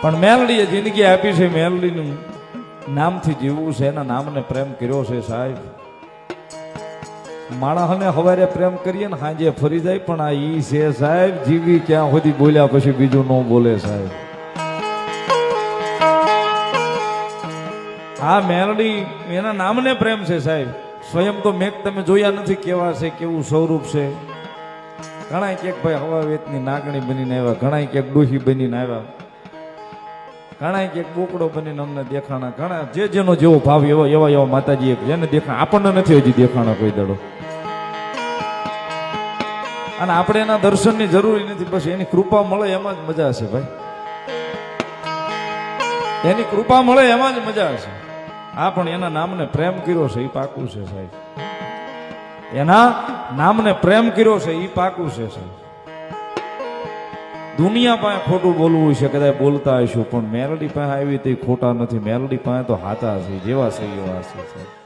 પણ મેલડીએ જિંદગી આપી છે, મેલડીનું નામથી જીવવું છે, એના નામને પ્રેમ કર્યો છે સાહેબ. માણસને હવારે પ્રેમ કરીએ ને સાંજે ફરી જાય, પણ આ ઈ છે સાહેબ, જીવી ક્યાં સુધી બોલ્યા પછી બીજું ન બોલે સાહેબ. આ મેલડી એના નામને પ્રેમ છે સાહેબ. સ્વયં તો મેઘ તમે જોયા નથી કેવા છે, કેવું સ્વરૂપ છે. ઘણા ક્યાંક ભાઈ હવા વેતની નાગણી બનીને આવ્યા, ઘણા ક્યાંક ડોહી બનીને આવ્યા, ઘણા ક્યાંક બોકડો બનીને અમને દેખાણા. ઘણા જે જેનો જેવો ભાવ એવા એવા એવા માતાજી જેને દેખાણ આપણને નથી હજી દેખાણા કોઈ દડો. અને આપણે એના દર્શનની જરૂરી નથી, બસ એની કૃપા મળે એમાં જ મજા છે ભાઈ. એની કૃપા મળે એમાં જ મજા છે. આ પણ એના નામને પ્રેમ કર્યો છે એ પાકું છે સાહેબ. એના નામને પ્રેમ કર્યો છે એ પાકું છે સાહેબ. દુનિયા પાસે ખોટું બોલવું છે, કદાચ બોલતા હશું, પણ મેલડી પાસે આવી તો ખોટા નથી. મેલડી પાસે તો હાચા છે, જેવા છે એવા છે સાહેબ.